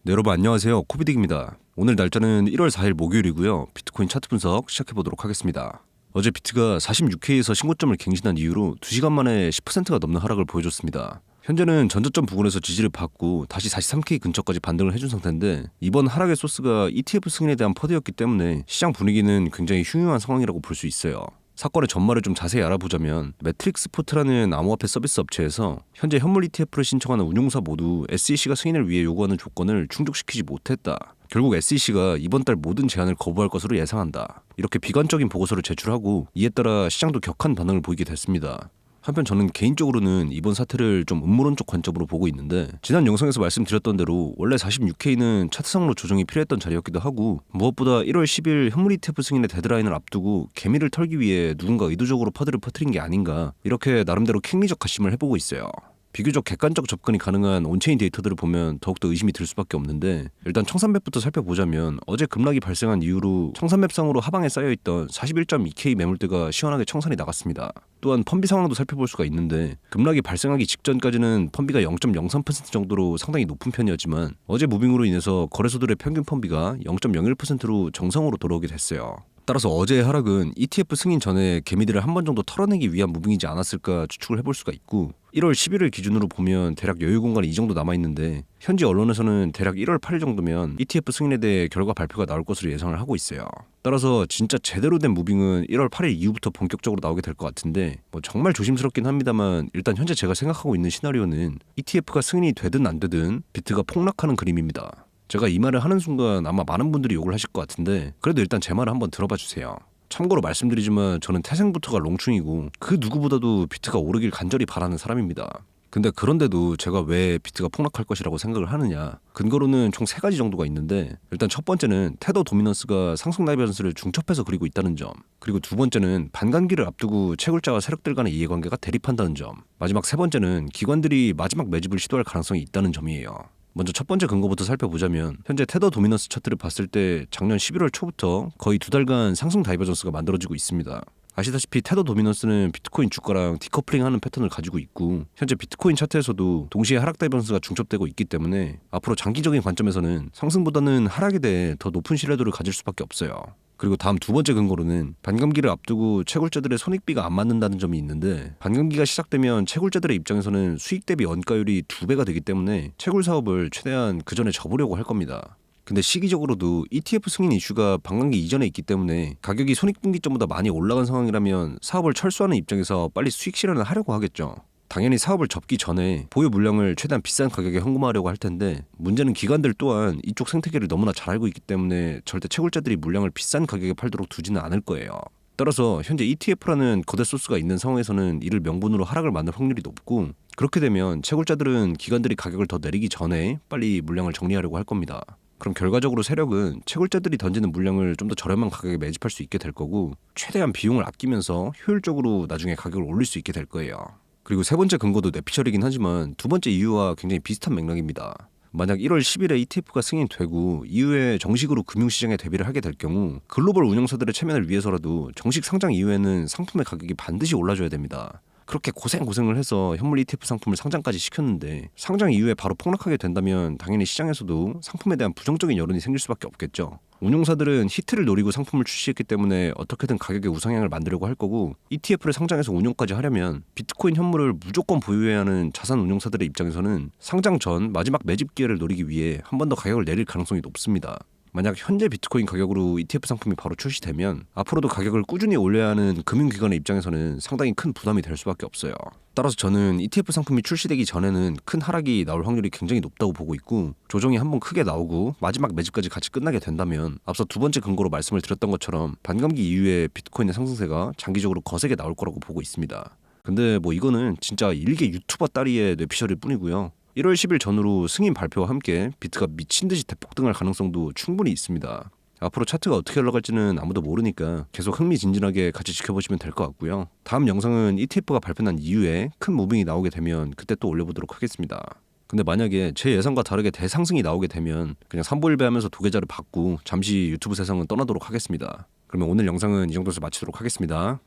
네, 여러분 안녕하세요. 코비딕입니다. 오늘 날짜는 1월 4일 목요일이고요. 비트코인 차트 분석 시작해보도록 하겠습니다. 어제 비트가 46K에서 신고점을 갱신한 이후로 2시간 만에 10%가 넘는 하락을 보여줬습니다. 현재는 전저점 부근에서 지지를 받고 다시 43K 근처까지 반등을 해준 상태인데, 이번 하락의 소스가 ETF 승인에 대한 퍼드였기 때문에 시장 분위기는 굉장히 흉흉한 상황이라고 볼 수 있어요. 사건의 전말을 좀 자세히 알아보자면, 매트릭스 포트라는 암호화폐 서비스 업체에서 현재 현물 ETF를 신청하는 운용사 모두 SEC가 승인을 위해 요구하는 조건을 충족시키지 못했다. 결국 SEC가 이번 달 모든 제안을 거부할 것으로 예상한다. 이렇게 비관적인 보고서를 제출하고, 이에 따라 시장도 격한 반응을 보이게 됐습니다. 한편 저는 개인적으로는 이번 사태를 좀 음모론적 관점으로 보고 있는데, 지난 영상에서 말씀드렸던 대로 원래 46K는 차트상으로 조정이 필요했던 자리였기도 하고, 무엇보다 1월 10일 현물 ETF 승인의 데드라인을 앞두고 개미를 털기 위해 누군가 의도적으로 퍼드를 퍼뜨린 게 아닌가, 이렇게 나름대로 킹리적 가심을 해보고 있어요. 비교적 객관적 접근이 가능한 온체인 데이터들을 보면 더욱더 의심이 들 수밖에 없는데, 일단 1300부터 살펴보자면 어제 급락이 발생한 이후로 1300상으로 하방에 쌓여있던 41.2K 매물대가 시원하게 청산이 나갔습니다. 또한 펀비 상황도 살펴볼 수가 있는데, 급락이 발생하기 직전까지는 펀비가 0.03% 정도로 상당히 높은 편이었지만, 어제 무빙으로 인해서 거래소들의 평균 펀비가 0.01%로 정상으로 돌아오게 됐어요. 따라서 어제의 하락은 ETF 승인 전에 개미들을 한 번 정도 털어내기 위한 무빙이지 않았을까 추측을 해볼 수가 있고, 1월 11일 기준으로 보면 대략 여유 공간이 이 정도 남아있는데, 현지 언론에서는 대략 1월 8일 정도면 ETF 승인에 대해 결과 발표가 나올 것으로 예상을 하고 있어요. 따라서 진짜 제대로 된 무빙은 1월 8일 이후부터 본격적으로 나오게 될 것 같은데, 정말 조심스럽긴 합니다만, 일단 현재 제가 생각하고 있는 시나리오는 ETF가 승인이 되든 안 되든 비트가 폭락하는 그림입니다. 제가 이 말을 하는 순간 아마 많은 분들이 욕을 하실 것 같은데, 그래도 일단 제 말을 한번 들어봐 주세요. 참고로 말씀드리지만 저는 태생부터가 롱충이고 그 누구보다도 비트가 오르길 간절히 바라는 사람입니다. 근데 그런데도 제가 왜 비트가 폭락할 것이라고 생각을 하느냐, 근거로는 총 3가지 정도가 있는데, 일단 첫 번째는 테더 도미넌스가 상승 다이버전스를 중첩해서 그리고 있다는 점, 그리고 두 번째는 반감기를 앞두고 채굴자와 세력들 간의 이해관계가 대립한다는 점, 마지막 세 번째는 기관들이 마지막 매집을 시도할 가능성이 있다는 점이에요. 먼저 첫 번째 근거부터 살펴보자면, 현재 테더 도미넌스 차트를 봤을 때 작년 11월 초부터 거의 2달간 상승 다이버전스가 만들어지고 있습니다. 아시다시피 테더 도미넌스는 비트코인 주가랑 디커플링하는 패턴을 가지고 있고, 현재 비트코인 차트에서도 동시에 하락 다이버전스가 중첩되고 있기 때문에 앞으로 장기적인 관점에서는 상승보다는 하락에 대해 더 높은 신뢰도를 가질 수밖에 없어요. 그리고 다음 두 번째 근거로는 반감기를 앞두고 채굴자들의 손익비가 안 맞는다는 점이 있는데, 반감기가 시작되면 채굴자들의 입장에서는 수익 대비 원가율이 2배가 되기 때문에 채굴 사업을 최대한 그 전에 접으려고 할 겁니다. 근데 시기적으로도 ETF 승인 이슈가 반감기 이전에 있기 때문에 가격이 손익분기점보다 많이 올라간 상황이라면 사업을 철수하는 입장에서 빨리 수익 실현을 하려고 하겠죠. 당연히 사업을 접기 전에 보유 물량을 최대한 비싼 가격에 현금화하려고 할 텐데, 문제는 기관들 또한 이쪽 생태계를 너무나 잘 알고 있기 때문에 절대 채굴자들이 물량을 비싼 가격에 팔도록 두지는 않을 거예요. 따라서 현재 ETF라는 거대 소스가 있는 상황에서는 이를 명분으로 하락을 만들 확률이 높고, 그렇게 되면 채굴자들은 기관들이 가격을 더 내리기 전에 빨리 물량을 정리하려고 할 겁니다. 그럼 결과적으로 세력은 채굴자들이 던지는 물량을 좀 더 저렴한 가격에 매집할 수 있게 될 거고, 최대한 비용을 아끼면서 효율적으로 나중에 가격을 올릴 수 있게 될 거예요. 그리고 세 번째 근거도 뇌피셜이긴 하지만 두 번째 이유와 굉장히 비슷한 맥락입니다. 만약 1월 10일에 ETF가 승인되고 이후에 정식으로 금융시장에 데뷔를 하게 될 경우, 글로벌 운영사들의 체면을 위해서라도 정식 상장 이후에는 상품의 가격이 반드시 올라줘야 됩니다. 그렇게 고생을 해서 현물 ETF 상품을 상장까지 시켰는데, 상장 이후에 바로 폭락하게 된다면 당연히 시장에서도 상품에 대한 부정적인 여론이 생길 수밖에 없겠죠. 운용사들은 히트를 노리고 상품을 출시했기 때문에 어떻게든 가격의 우상향을 만들려고 할 거고, ETF를 상장해서 운용까지 하려면 비트코인 현물을 무조건 보유해야 하는 자산 운용사들의 입장에서는 상장 전 마지막 매집 기회를 노리기 위해 한 번 더 가격을 내릴 가능성이 높습니다. 만약 현재 비트코인 가격으로 ETF 상품이 바로 출시되면 앞으로도 가격을 꾸준히 올려야 하는 금융기관의 입장에서는 상당히 큰 부담이 될 수밖에 없어요. 따라서 저는 ETF 상품이 출시되기 전에는 큰 하락이 나올 확률이 굉장히 높다고 보고 있고, 조정이 한번 크게 나오고 마지막 매집까지 같이 끝나게 된다면 앞서 두 번째 근거로 말씀을 드렸던 것처럼 반감기 이후에 비트코인의 상승세가 장기적으로 거세게 나올 거라고 보고 있습니다. 근데 이거는 진짜 일개 유튜버 따리의 뇌피셜일 뿐이고요. 1월 10일 전후로 승인 발표와 함께 비트가 미친듯이 대폭등할 가능성도 충분히 있습니다. 앞으로 차트가 어떻게 흘러갈지는 아무도 모르니까 계속 흥미진진하게 같이 지켜보시면 될 것 같고요. 다음 영상은 ETF가 발표난 이후에 큰 무빙이 나오게 되면 그때 또 올려보도록 하겠습니다. 근데 만약에 제 예상과 다르게 대상승이 나오게 되면 그냥 삼보일배하면서 도계자를 받고 잠시 유튜브 세상은 떠나도록 하겠습니다. 그러면 오늘 영상은 이 정도에서 마치도록 하겠습니다.